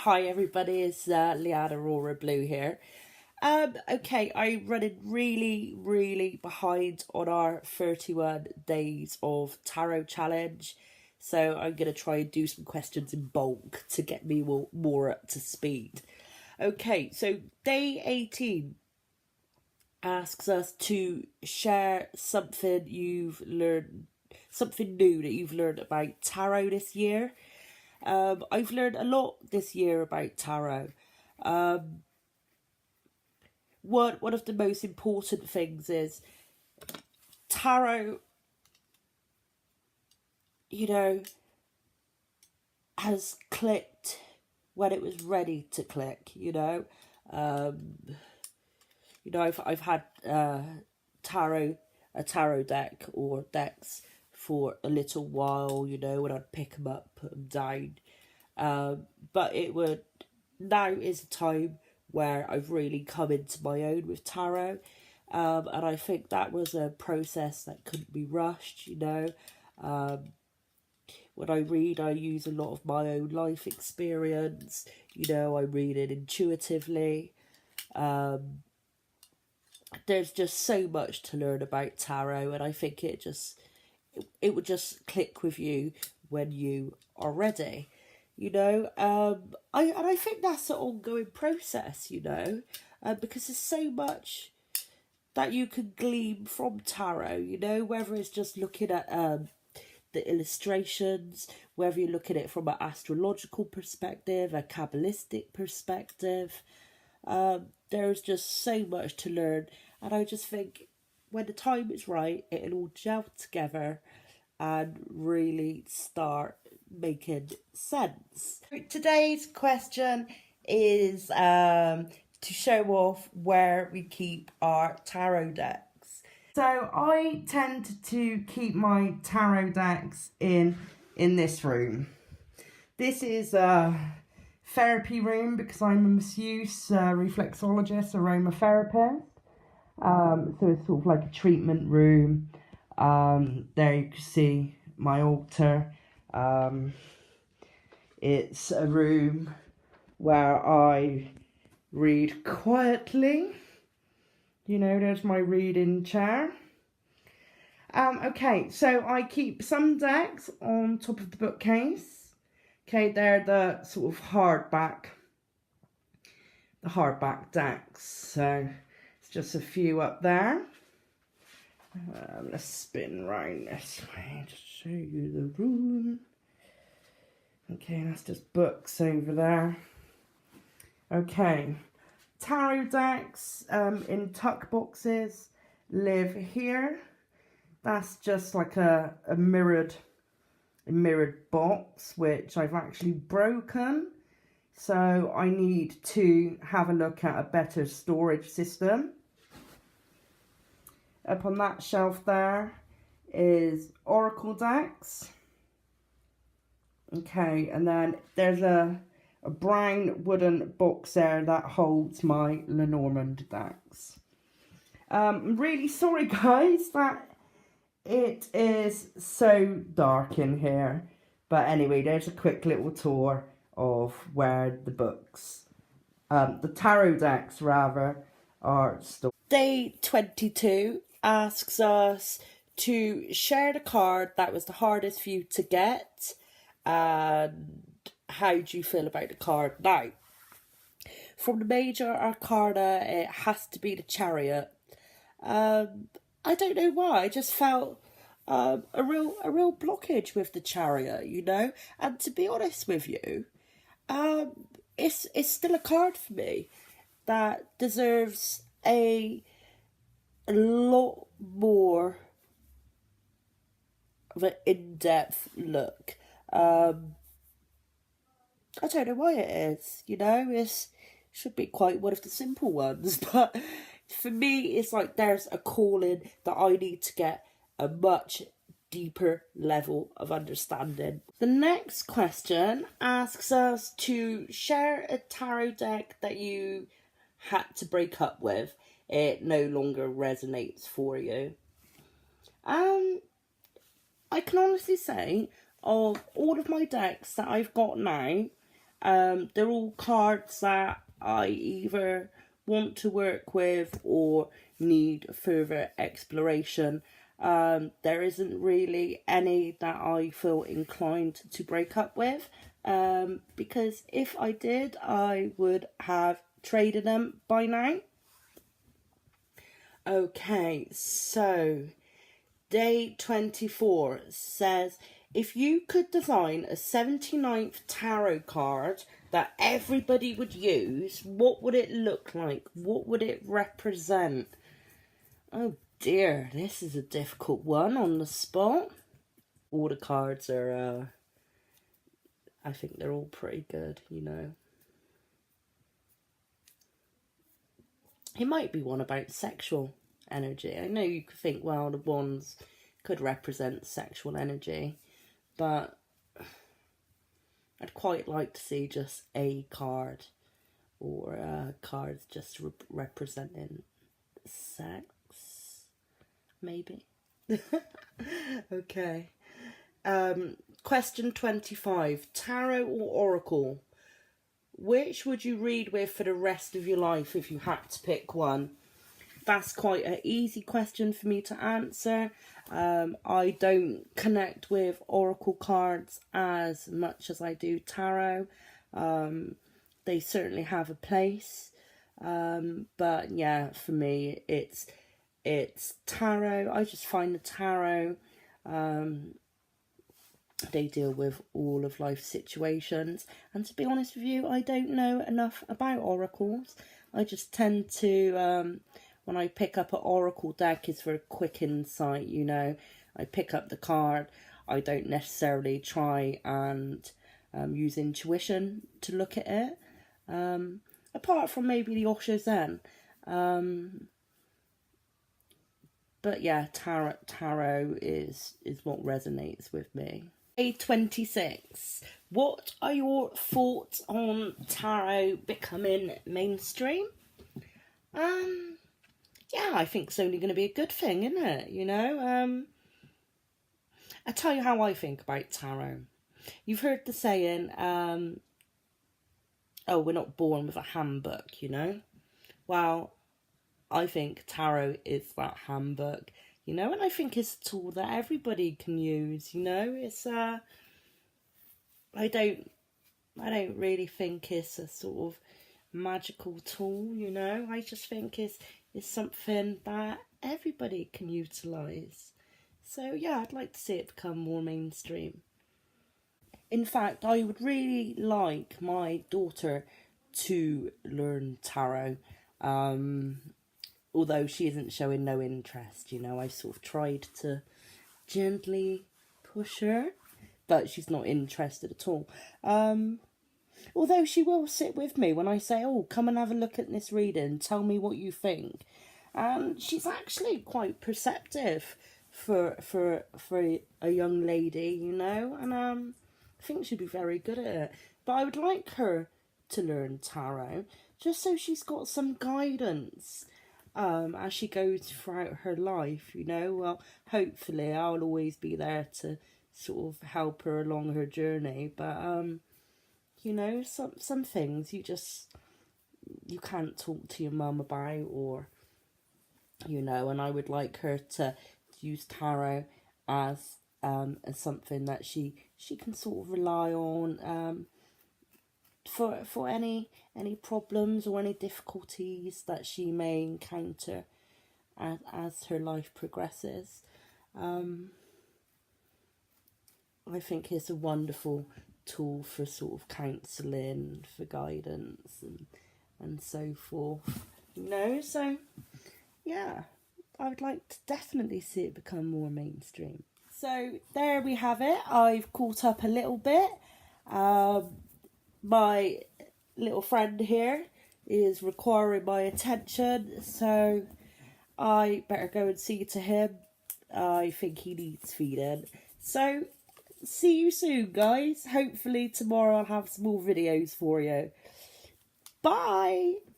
Hi everybody, it's Leanna Aurora Blue here. Okay, I'm running really behind on our 31 days of tarot challenge. So I'm going to try and do some questions in bulk to get me more up to speed. Okay, so day 18 asks us to share something something new that you've learned about tarot this year. I've learned a lot this year about tarot. One of the most important things is tarot, has clicked when it was ready to click. I've had a tarot deck or decks for a little while, when I'd pick them up, put them down. But now is a time where I've really come into my own with tarot. And I think that was a process that couldn't be rushed, When I read, I use a lot of my own life experience, I read it intuitively. There's just so much to learn about tarot, and I think it would just click with you when you are ready. I think that's an ongoing process, because there's so much that you can glean from tarot, whether it's just looking at the illustrations, whether you look at it from an astrological perspective, a Kabbalistic perspective. There's just so much to learn, and I just think when the time is right, it'll all gel together and really start making sense. Today's question is to show off where we keep our tarot decks. So I tend to keep my tarot decks in this room. This is a therapy room because I'm a masseuse, reflexologist, aromatherapist. So it's sort of like a treatment room. There you can see my altar. It's a room where I read quietly. There's my reading chair. Okay, so I keep some decks on top of the bookcase. Okay, they're the sort of hardback decks. So it's just a few up there. Let's spin round this way to show you the room. Okay, that's just books over there. Okay, tarot decks in tuck boxes live here. That's just like a mirrored box, which I've actually broken. So I need to have a look at a better storage system. Up on that shelf there is oracle decks. Okay, and then there's a brown wooden box there that holds my Lenormand decks. I'm really sorry guys that it is so dark in here. But anyway, there's a quick little tour of where the tarot decks rather, are stored. Day 22 asks us to share the card that was the hardest for you to get, and how do you feel about the card now? From the major arcana, it has to be the Chariot. I don't know why, I just felt a real blockage with the Chariot, and to be honest with you, it's still a card for me that deserves a lot more of an in-depth look. I don't know why it is, it should be quite one of the simple ones, but for me it's like there's a calling that I need to get a much deeper level of understanding. The next question asks us to share a tarot deck that you had to break up with. It no longer resonates for you. I can honestly say, of all of my decks that I've got now, They're all cards that I either want to work with or need further exploration. There isn't really any that I feel inclined to break up with, because if I did, I would have traded them by now. Okay, so day 24 says, if you could design a 79th tarot card that everybody would use, what would it look like? What would it represent? Oh dear, this is a difficult one on the spot. All the cards are, I think they're all pretty good, you know. It might be one about sexual energy. I know you could think, well, the wands could represent sexual energy, but I'd quite like to see just a card, or cards just representing sex, maybe. Okay. Question 25. Tarot or oracle? Which would you read with for the rest of your life if you had to pick one? That's quite an easy question for me to answer. I don't connect with oracle cards as much as I do tarot. They certainly have a place. But yeah, for me, it's tarot. I just find the tarot, they deal with all of life situations. And to be honest with you, I don't know enough about oracles. I just tend to, when I pick up an oracle deck, it's for a quick insight, you know. I pick up the card. I don't necessarily try and use intuition to look at it. Apart from maybe the Osho Zen. But yeah, tarot is what resonates with me. Day 26. What are your thoughts on tarot becoming mainstream? Yeah, I think it's only going to be a good thing, isn't it? You know, I'll tell you how I think about tarot. You've heard the saying, oh, we're not born with a handbook, you know? Well, I think tarot is that handbook, you know, and I think it's a tool that everybody can use, you know. It's I don't really think it's a sort of magical tool, you know. I just think it's something that everybody can utilise. So yeah, I'd like to see it become more mainstream. In fact, I would really like my daughter to learn tarot. Although she isn't showing no interest, you know. I sort of tried to gently push her, but she's not interested at all. Although she will sit with me when I say, oh, come and have a look at this reading, tell me what you think. And she's actually quite perceptive for a young lady, you know, and I think she'd be very good at it. But I would like her to learn tarot, just so she's got some guidance as she goes throughout her life, you know. Well, hopefully I'll always be there to sort of help her along her journey, but you know, some things you can't talk to your mum about, or you know. And I would like her to use tarot as something that she can sort of rely on for any problems or any difficulties that she may encounter as her life progresses. I think it's a wonderful tool for sort of counselling, for guidance and so forth, you know. So yeah, I would like to definitely see it become more mainstream. So there we have it. I've caught up a little bit. My little friend here is requiring my attention, so I better go and see to him. I think he needs feeding. So see you soon, guys. Hopefully tomorrow I'll have some more videos for you. Bye!